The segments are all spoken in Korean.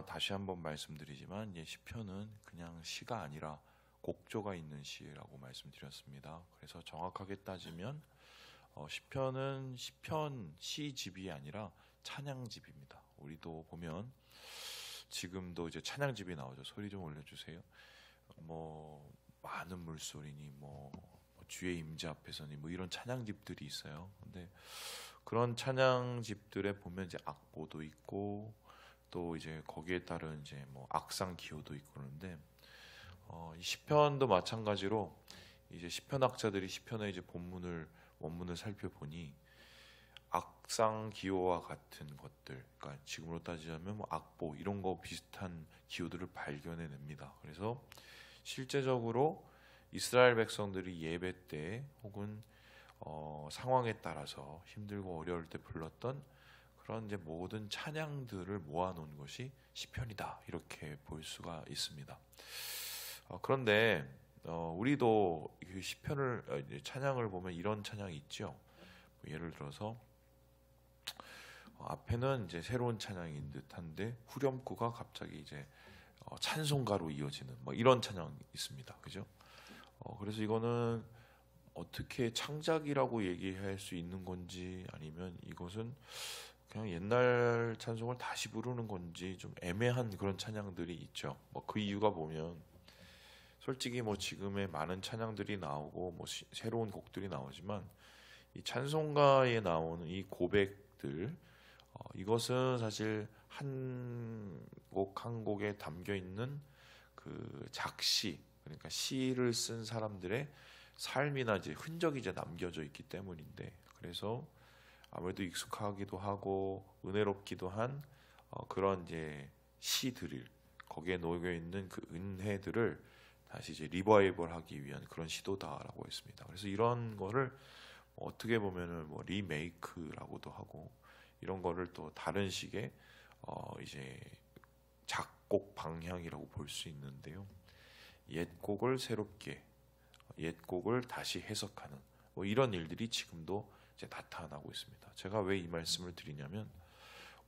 다시 한번 말씀드리지만 시편은 그냥 시가 아니라 곡조가 있는 시라고 말씀드렸습니다. 그래서 정확하게 따지면 시편은 시편 시집이 아니라 찬양집입니다. 우리도 보면 지금도 이제 찬양집이 나오죠. 소리 좀 올려주세요. 뭐 많은 물소리니 뭐 주의 임재 앞에서니 뭐 이런 찬양집들이 있어요. 근데 그런 찬양집들에 보면 이제 악보도 있고 또 이제 거기에 따른 이제 뭐 악상 기호도 있고 그런데 이 시편도 마찬가지로 이제 시편학자들이 시편의 이제 원문을 살펴보니 악상 기호와 같은 것들, 그러니까 지금으로 따지자면 뭐 악보 이런 거 비슷한 기호들을 발견해냅니다. 그래서 실제적으로 이스라엘 백성들이 예배 때 혹은 상황에 따라서 힘들고 어려울 때 불렀던 그런 이제 모든 찬양들을 모아놓은 것이 시편이다 이렇게 볼 수가 있습니다. 그런데 우리도 그 시편을 찬양을 보면 이런 찬양이 있죠. 예를 들어서 앞에는 이제 새로운 찬양인 듯한데 후렴구가 갑자기 이제 찬송가로 이어지는 뭐 이런 찬양이 있습니다. 그죠? 그래서 이거는 어떻게 창작이라고 얘기할 수 있는 건지 아니면 이것은 그냥 옛날 찬송을 다시 부르는 건지 좀 애매한 그런 찬양들이 있죠. 뭐 그 이유가 보면 솔직히 뭐 지금의 많은 찬양들이 나오고 뭐 새로운 곡들이 나오지만 이 찬송가에 나오는 이 고백들 이것은 사실 한 곡 한 곡에 담겨 있는 그 작시 그러니까 시를 쓴 사람들의 삶이나 이제 흔적이 이제 남겨져 있기 때문인데 그래서 아무래도 익숙하기도 하고 은혜롭기도 한 그런 이제 시들을 거기에 놓여 있는 그 은혜들을 다시 이제 리바이벌하기 위한 그런 시도다라고 했습니다. 그래서 이런 거를 어떻게 보면은 뭐 리메이크라고도 하고 이런 거를 또 다른 식의 이제 작곡 방향이라고 볼 수 있는데요. 옛 곡을 새롭게 옛 곡을 다시 해석하는 뭐 이런 일들이 지금도 이제 나타나고 있습니다. 제가 왜 이 말씀을 드리냐면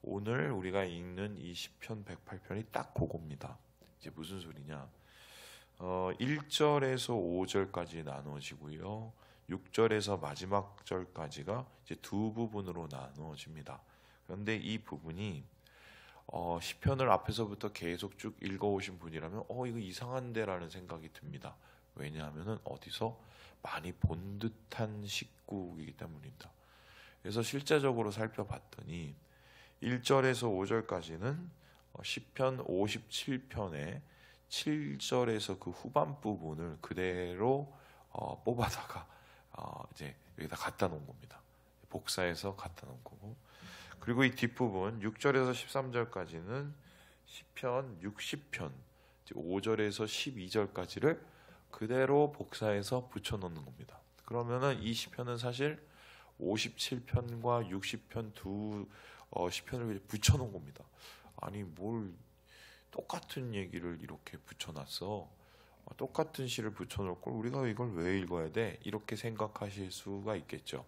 오늘 우리가 읽는 이 시편 108편이 딱 그겁니다. 이제 무슨 소리냐? 1절에서 5절까지 나누어지고요. 6절에서 마지막 절까지가 이제 두 부분으로 나누어집니다. 그런데 이 부분이 시편을 앞에서부터 계속 쭉 읽어오신 분이라면 이거 이상한데라는 생각이 듭니다. 왜냐하면은 어디서 많이 본 듯한 식구이기 때문입니다. 그래서 실제적으로 살펴봤더니 1절에서 5절까지는 시편 57편의 7절에서 그 후반 부분을 그대로 뽑아다가 이제 여기다 갖다 놓은 겁니다. 복사해서 갖다 놓은 거고 그리고 이 뒷부분 6절에서 13절까지는 시편 60편 5절에서 12절까지를 그대로 복사해서 붙여놓는 겁니다. 그러면은 이 시편은 사실 57편과 60편 두 시편을 붙여놓은 겁니다. 아니 뭘 똑같은 얘기를 이렇게 붙여놨어. 똑같은 시를 붙여놓을 걸 우리가 이걸 왜 읽어야 돼? 이렇게 생각하실 수가 있겠죠.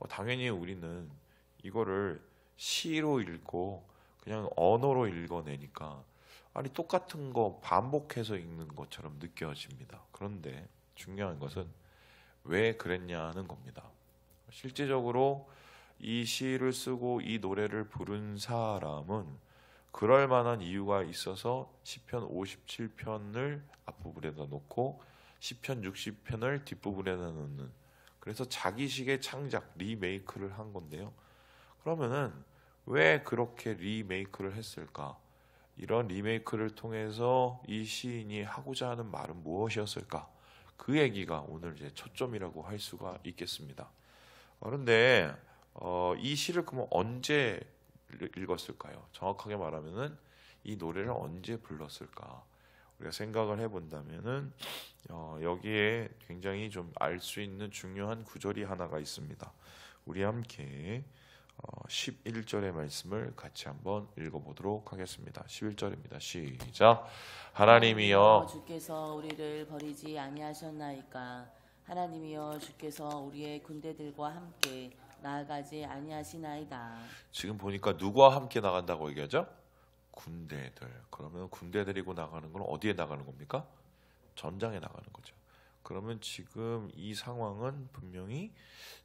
당연히 우리는 이거를 시로 읽고 그냥 언어로 읽어내니까 아니 똑같은 거 반복해서 읽는 것처럼 느껴집니다. 그런데 중요한 것은 왜 그랬냐는 겁니다. 실제적으로 이 시를 쓰고 이 노래를 부른 사람은 그럴 만한 이유가 있어서 시편 57편을 앞부분에다 놓고 시편 60편을 뒷부분에다 놓는 그래서 자기식의 창작, 리메이크를 한 건데요. 그러면은 왜 그렇게 리메이크를 했을까? 이런 리메이크를 통해서 이 시인이 하고자 하는 말은 무엇이었을까? 그 얘기가 오늘 이제 초점이라고 할 수가 있겠습니다. 그런데 이 시를 그러면 언제 읽었을까요? 정확하게 말하면은 이 노래를 언제 불렀을까? 우리가 생각을 해본다면은 여기에 굉장히 좀 알 수 있는 중요한 구절이 하나가 있습니다. 우리 함께 11절의 말씀을 같이 한번 읽어보도록 하겠습니다. 11절입니다. 시작. 하나님이여 주께서 우리를 버리지 아니하셨나이까. 하나님이여 주께서 우리의 군대들과 함께 나아가지 아니하시나이다. 지금 보니까 누구와 함께 나간다고 얘기하죠? 군대들. 그러면 군대 데리고 나가는 건 어디에 나가는 겁니까? 전장에 나가는 거죠. 그러면 지금 이 상황은 분명히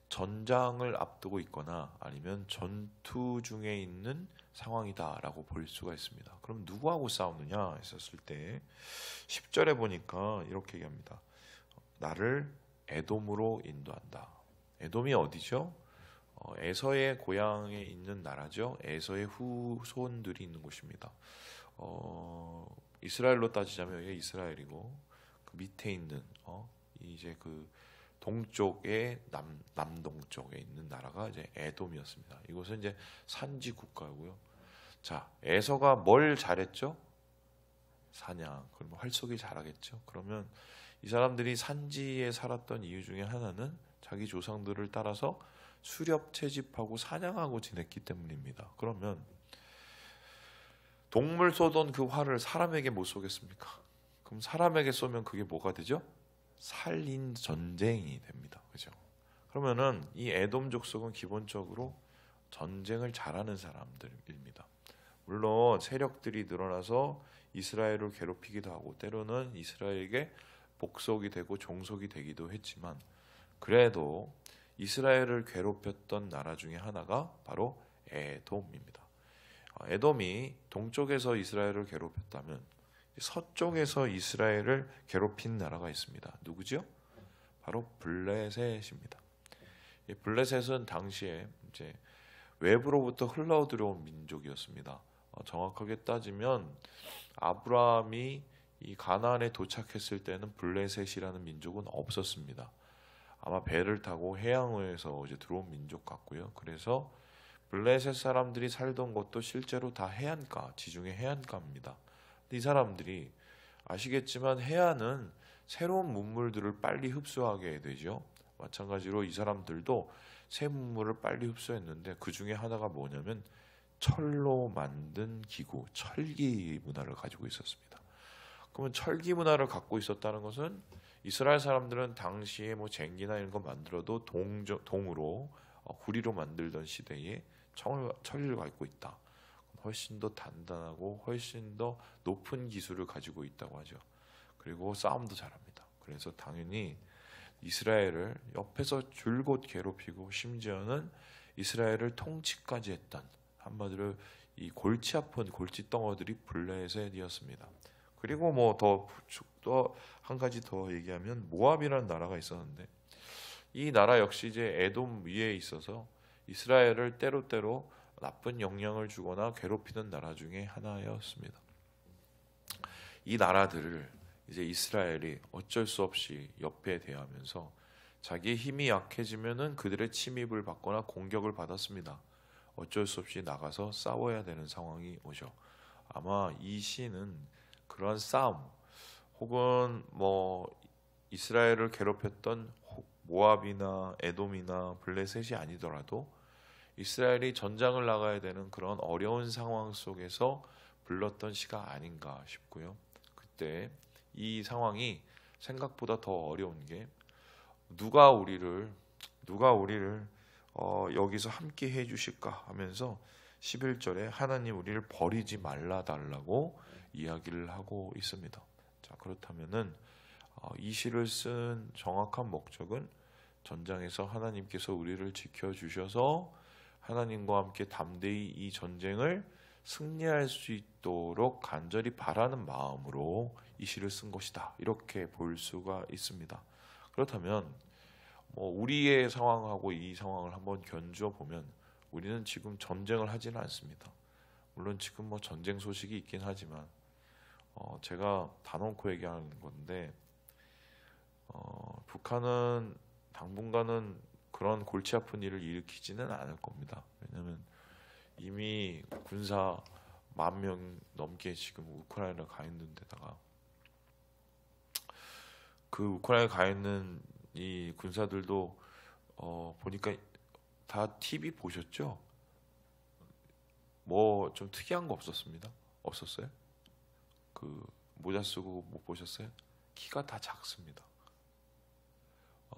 전장을 앞두고 있거나 아니면 전투 중에 있는 상황이다라고 볼 수가 있습니다. 그럼 누구하고 싸우느냐 했었을 때 10절에 보니까 이렇게 얘기합니다. 나를 에돔으로 인도한다. 에돔이 어디죠? 에서의 고향에 있는 나라죠. 에서의 후손들이 있는 곳입니다. 이스라엘로 따지자면 여기 이스라엘이고 그 밑에 있는 이제 그 동쪽의 남동쪽에 있는 나라가 이제 에돔이었습니다. 이곳은 이제 산지 국가고요. 자, 에서가 뭘 잘했죠? 사냥. 그러면 활쏘기 잘하겠죠. 그러면 이 사람들이 산지에 살았던 이유 중에 하나는 자기 조상들을 따라서 수렵 채집하고 사냥하고 지냈기 때문입니다. 그러면 동물 쏘던 그 활을 사람에게 못 쏘겠습니까? 그럼 사람에게 쏘면 그게 뭐가 되죠? 살인 전쟁이 됩니다. 그죠? 그러면은 이 에돔 족속은 기본적으로 전쟁을 잘하는 사람들입니다. 물론 세력들이 늘어나서 이스라엘을 괴롭히기도 하고 때로는 이스라엘에게 복속이 되고 종속이 되기도 했지만 그래도 이스라엘을 괴롭혔던 나라 중에 하나가 바로 에돔입니다. 에돔이 동쪽에서 이스라엘을 괴롭혔다면 서쪽에서 이스라엘을 괴롭힌 나라가 있습니다. 누구죠? 바로 블레셋입니다. 이 블레셋은 당시에 이제 외부로부터 흘러 들어온 민족이었습니다. 정확하게 따지면 아브라함이 이 가나안에 도착했을 때는 블레셋이라는 민족은 없었습니다. 아마 배를 타고 해양에서 이제 들어온 민족 같고요. 그래서 블레셋 사람들이 살던 곳도 실제로 다 해안가, 지중해 해안가입니다. 이 사람들이 아시겠지만 해안은 새로운 문물들을 빨리 흡수하게 되죠. 마찬가지로 이 사람들도 새 문물을 빨리 흡수했는데 그 중에 하나가 뭐냐면 철로 만든 기구, 철기 문화를 가지고 있었습니다. 그러면 철기 문화를 갖고 있었다는 것은 이스라엘 사람들은 당시에 뭐 쟁기나 이런 거 만들어도 동으로 구리로 만들던 시대에 철을 갖고 있다. 훨씬 더 단단하고 훨씬 더 높은 기술을 가지고 있다고 하죠. 그리고 싸움도 잘합니다. 그래서 당연히 이스라엘을 옆에서 줄곧 괴롭히고 심지어는 이스라엘을 통치까지 했던 한마디로 이 골치 아픈 골칫덩어들이 블레셋이었습니다. 그리고 뭐 더 한 가지 더 얘기하면 모압이라는 나라가 있었는데 이 나라 역시 이제 에돔 위에 있어서 이스라엘을 때로때로 나쁜 영향을 주거나 괴롭히는 나라 중에 하나였습니다. 이 나라들을 이제 이스라엘이 어쩔 수 없이 옆에 대하면서 자기의 힘이 약해지면은 그들의 침입을 받거나 공격을 받았습니다. 어쩔 수 없이 나가서 싸워야 되는 상황이 오죠. 아마 이 시는 그러한 싸움 혹은 뭐 이스라엘을 괴롭혔던 모압이나 에돔이나 블레셋이 아니더라도 이스라엘이 전장을 나가야 되는 그런 어려운 상황 속에서 불렀던 시가 아닌가 싶고요. 그때 이 상황이 생각보다 더 어려운 게 누가 우리를 여기서 함께 해주실까 하면서 11절에 하나님 우리를 버리지 말라 달라고 이야기를 하고 있습니다. 자, 그렇다면은 이 시를 쓴 정확한 목적은 전장에서 하나님께서 우리를 지켜주셔서 하나님과 함께 담대히 이 전쟁을 승리할 수 있도록 간절히 바라는 마음으로 이 시를 쓴 것이다. 이렇게 볼 수가 있습니다. 그렇다면 뭐 우리의 상황하고 이 상황을 한번 견주어 보면 우리는 지금 전쟁을 하지는 않습니다. 물론 지금 뭐 전쟁 소식이 있긴 하지만 제가 단언코 얘기하는 건데 북한은 당분간은 그런 골치 아픈 일을 일으키지는 않을 겁니다. 왜냐하면 이미 군사 10,000명 넘게 지금 우크라이나에 가 있는 데다가 그 우크라이나에 가 있는 이 군사들도 보니까 다 TV 보셨죠? 뭐 좀 특이한 거 없었습니다. 없었어요? 그 모자 쓰고 못 보셨어요? 키가 다 작습니다.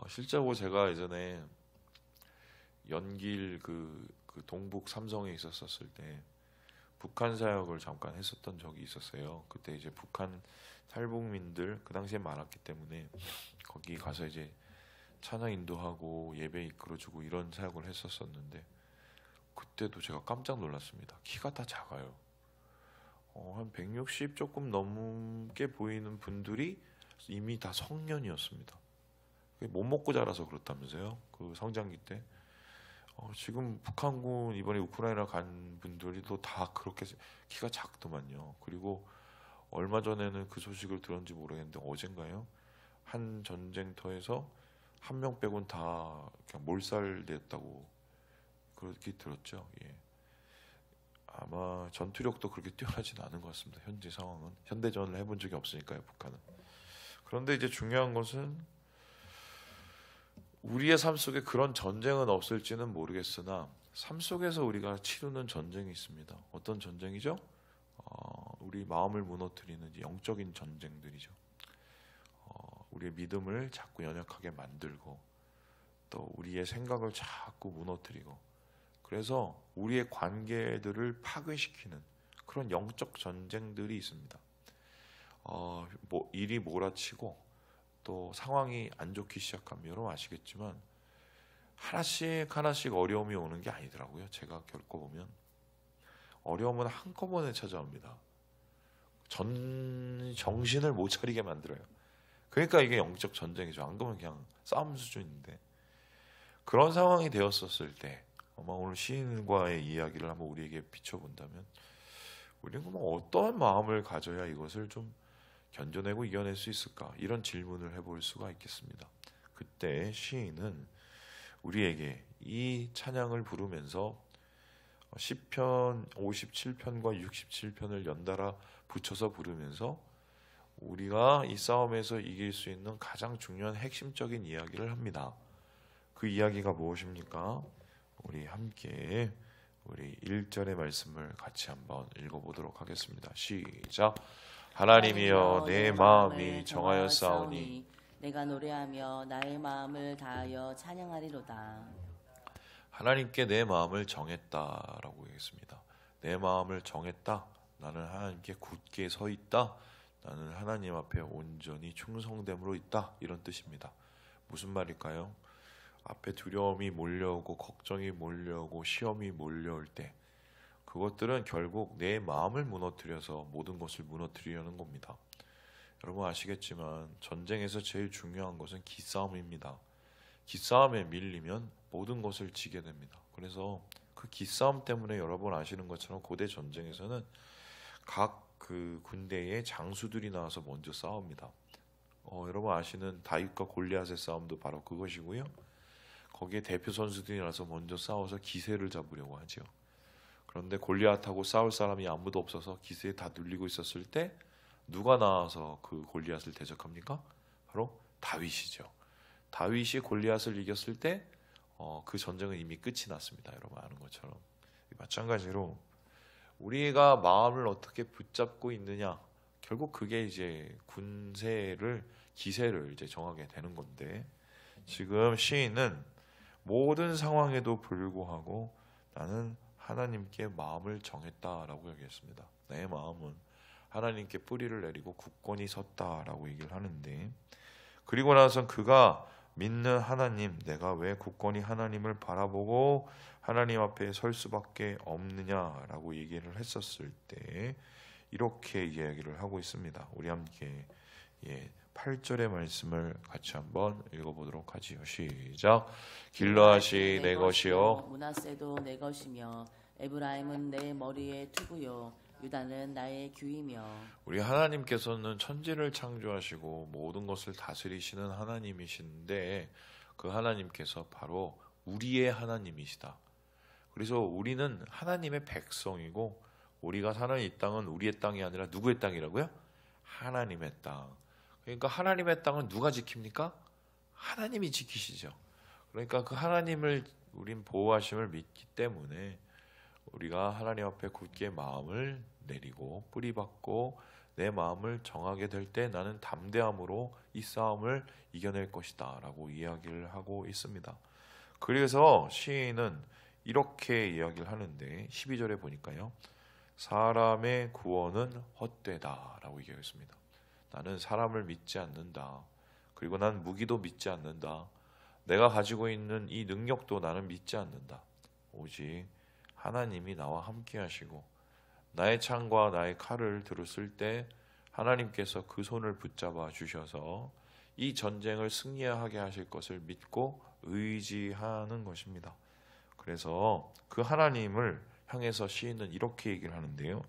실제로 제가 예전에 연길 그 동북 삼성에 있었을 때 북한 사역을 잠깐 했었던 적이 있었어요. 그때 이제 북한 탈북민들 그 당시에 많았기 때문에 거기 가서 이제 찬양 인도하고 예배 이끌어주고 이런 사역을 했었었는데 그때도 제가 깜짝 놀랐습니다. 키가 다 작아요. 한 160 조금 넘게 보이는 분들이 이미 다 성년이었습니다. 못 먹고 자라서 그렇다면서요. 그 성장기 때. 지금 북한군 이번에 우크라이나 간 분들도 다 그렇게 키가 작더만요. 그리고 얼마 전에는 그 소식을 들었는지 모르겠는데 어젠가요? 한 전쟁터에서 한 명 빼곤 다 그냥 몰살됐다고 그렇게 들었죠. 예. 아마 전투력도 그렇게 뛰어나진 않은 것 같습니다. 현재 상황은 현대전을 해본 적이 없으니까요, 북한은. 그런데 이제 중요한 것은 우리의 삶 속에 그런 전쟁은 없을지는 모르겠으나 삶 속에서 우리가 치르는 전쟁이 있습니다. 어떤 전쟁이죠? 우리 마음을 무너뜨리는 영적인 전쟁들이죠. 우리의 믿음을 자꾸 연약하게 만들고 또 우리의 생각을 자꾸 무너뜨리고 그래서 우리의 관계들을 파괴시키는 그런 영적 전쟁들이 있습니다. 일이 몰아치고 또 상황이 안 좋기 시작하면 여러분 아시겠지만 하나씩 하나씩 어려움이 오는 게 아니더라고요. 제가 겪어보면 어려움은 한꺼번에 찾아옵니다. 정신을 못 차리게 만들어요. 그러니까 이게 영적 전쟁이죠. 안 그러면 그냥 싸움 수준인데 그런 상황이 되었었을 때 아마 오늘 시인과의 이야기를 한번 우리에게 비춰본다면 우리는 어떠한 마음을 가져야 이것을 좀 견뎌내고 이겨낼 수 있을까? 이런 질문을 해볼 수가 있겠습니다. 그때 시인은 우리에게 이 찬양을 부르면서 시편 57편과 67편을 연달아 붙여서 부르면서 우리가 이 싸움에서 이길 수 있는 가장 중요한 핵심적인 이야기를 합니다. 그 이야기가 무엇입니까? 우리 함께 우리 1절의 말씀을 같이 한번 읽어보도록 하겠습니다. 시작. 하나님이여 내 마음이 정하였사오니 내가 노래하며 나의 마음을 다하여 찬양하리로다. 하나님께 내 마음을 정했다라고 얘기했습니다. 내 마음을 정했다. 나는 하나님께 굳게 서 있다. 나는 하나님 앞에 온전히 충성됨으로 있다. 이런 뜻입니다. 무슨 말일까요? 앞에 두려움이 몰려오고 걱정이 몰려오고 시험이 몰려올 때 그것들은 결국 내 마음을 무너뜨려서 모든 것을 무너뜨리려는 겁니다. 여러분 아시겠지만 전쟁에서 제일 중요한 것은 기싸움입니다. 기싸움에 밀리면 모든 것을 지게 됩니다. 그래서 그 기싸움 때문에 여러분 아시는 것처럼 고대 전쟁에서는 각 그 군대의 장수들이 나와서 먼저 싸웁니다. 여러분 아시는 다윗과 골리앗의 싸움도 바로 그것이고요. 거기에 대표 선수들이 나와서 먼저 싸워서 기세를 잡으려고 하죠. 그런데 골리앗하고 싸울 사람이 아무도 없어서 기세에 다 눌리고 있었을 때 누가 나와서 그 골리앗을 대적합니까? 바로 다윗이죠. 다윗이 골리앗을 이겼을 때 그 전쟁은 이미 끝이 났습니다. 여러분 아는 것처럼. 마찬가지로 우리가 마음을 어떻게 붙잡고 있느냐 결국 그게 이제 기세를 이제 정하게 되는 건데 지금 시인은 모든 상황에도 불구하고 나는 하나님께 마음을 정했다라고 얘기했습니다. 내 마음은 하나님께 뿌리를 내리고 굳건히 섰다라고 얘기를 하는데 그리고 나서 그가 믿는 하나님, 내가 왜 굳건히 하나님을 바라보고 하나님 앞에 설 수밖에 없느냐라고 얘기를 했었을 때 이렇게 이야기를 하고 있습니다. 우리 함께 8절의 말씀을 같이 한번 읽어보도록 하지요. 시작. 길르앗이 내 것이요 므낫세도 내 것이며 에브라임은 내 머리의 투구요 유다는 나의 규이며. 우리 하나님께서는 천지를 창조하시고 모든 것을 다스리시는 하나님이신데 그 하나님께서 바로 우리의 하나님이시다. 그래서 우리는 하나님의 백성이고 우리가 사는 이 땅은 우리의 땅이 아니라 누구의 땅이라고요? 하나님의 땅. 그러니까 하나님의 땅은 누가 지킵니까? 하나님이 지키시죠. 그러니까 그 하나님을 우린 보호하심을 믿기 때문에 우리가 하나님 앞에 굳게 마음을 내리고 뿌리박고 내 마음을 정하게 될 때 나는 담대함으로 이 싸움을 이겨낼 것이다 라고 이야기를 하고 있습니다. 그래서 시인은 이렇게 이야기를 하는데 12절에 보니까요. 사람의 구원은 헛되다라고 얘기했습니다. 나는 사람을 믿지 않는다. 그리고 난 무기도 믿지 않는다. 내가 가지고 있는 이 능력도 나는 믿지 않는다. 오직 하나님이 나와 함께 하시고 나의 창과 나의 칼을 들었을 때 하나님께서 그 손을 붙잡아 주셔서 이 전쟁을 승리하게 하실 것을 믿고 의지하는 것입니다. 그래서 그 하나님을 향해서 시인은 이렇게 얘기를 하는데요.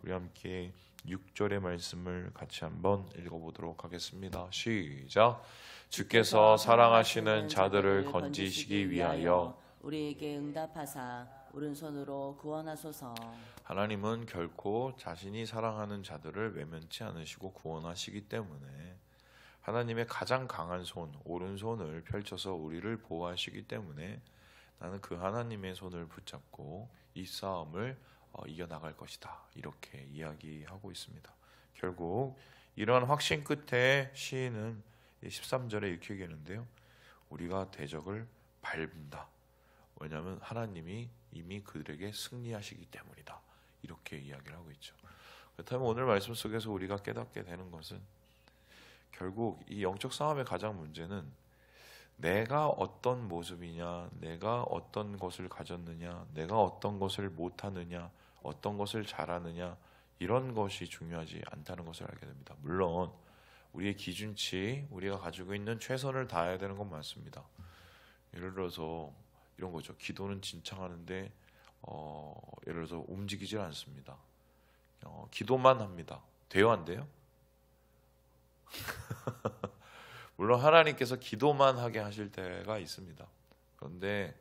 우리 함께 6절의 말씀을 같이 한번 읽어보도록 하겠습니다. 시작. 주께서 사랑하시는 자들을 건지시기 위하여 우리에게 응답하사 오른손으로 구원하소서. 하나님은 결코 자신이 사랑하는 자들을 외면치 않으시고 구원하시기 때문에 하나님의 가장 강한 손, 오른손을 펼쳐서 우리를 보호하시기 때문에 나는 그 하나님의 손을 붙잡고 이 싸움을 이겨나갈 것이다. 이렇게 이야기하고 있습니다. 결국 이러한 확신 끝에 시인은 13절에 이렇게 얘기하는데요. 우리가 대적을 밟는다. 왜냐하면 하나님이 이미 그들에게 승리하시기 때문이다. 이렇게 이야기를 하고 있죠. 그렇다면 오늘 말씀 속에서 우리가 깨닫게 되는 것은 결국 이 영적 싸움의 가장 문제는 내가 어떤 모습이냐, 내가 어떤 것을 가졌느냐, 내가 어떤 것을 못하느냐, 어떤 것을 잘하느냐, 이런 것이 중요하지 않다는 것을 알게 됩니다. 물론 우리의 기준치, 우리가 가지고 있는 최선을 다해야 되는 건 맞습니다. 예를 들어서 이런 거죠. 기도는 진창하는데 예를 들어서 움직이질 않습니다. 기도만 합니다. 돼요, 안 돼요? 물론 하나님께서 기도만 하게 하실 때가 있습니다. 그런데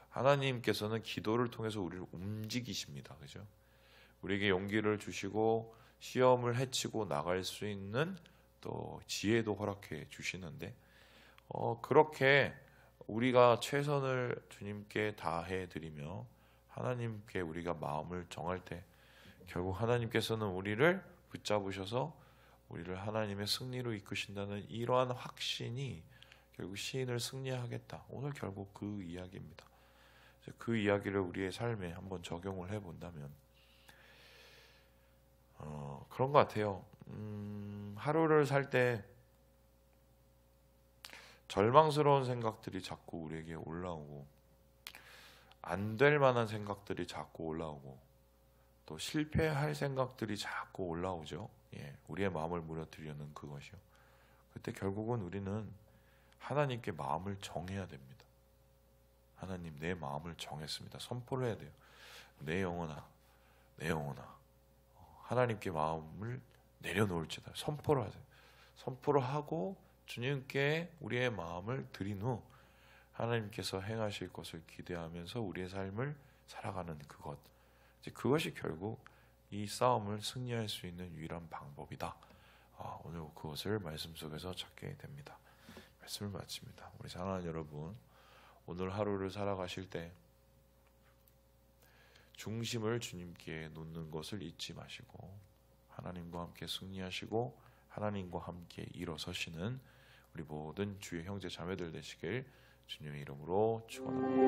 하나님께서는 기도를 통해서 우리를 움직이십니다. 그죠? 우리에게 용기를 주시고 시험을 헤치고 나갈 수 있는 또 지혜도 허락해 주시는데 그렇게 우리가 최선을 주님께 다해 드리며 하나님께 우리가 마음을 정할 때 결국 하나님께서는 우리를 붙잡으셔서 우리를 하나님의 승리로 이끄신다는 이러한 확신이 결국 시인을 승리하겠다. 오늘 결국 그 이야기입니다. 그 이야기를 우리의 삶에 한번 적용을 해본다면 그런 것 같아요. 하루를 살 때 절망스러운 생각들이 자꾸 우리에게 올라오고 안 될 만한 생각들이 자꾸 올라오고 또 실패할 생각들이 자꾸 올라오죠. 우리의 마음을 무너뜨리려는 그것이요. 그때 결국은 우리는 하나님께 마음을 정해야 됩니다. 하나님, 내 마음을 정했습니다. 선포를 해야 돼요. 내 영혼아, 내 영혼아, 하나님께 마음을 내려놓을지다. 선포를 하세요. 선포를 하고 주님께 우리의 마음을 드린 후 하나님께서 행하실 것을 기대하면서 우리의 삶을 살아가는 그것, 그것이 결국 이 싸움을 승리할 수 있는 유일한 방법이다. 오늘 그것을 말씀 속에서 찾게 됩니다. 말씀을 마칩니다. 우리 사랑하는 여러분, 오늘 하루를 살아가실 때 중심을 주님께 놓는 것을 잊지 마시고 하나님과 함께 승리하시고 하나님과 함께 일어서시는 우리 모든 주의 형제 자매들 되시길 주님의 이름으로 축원합니다.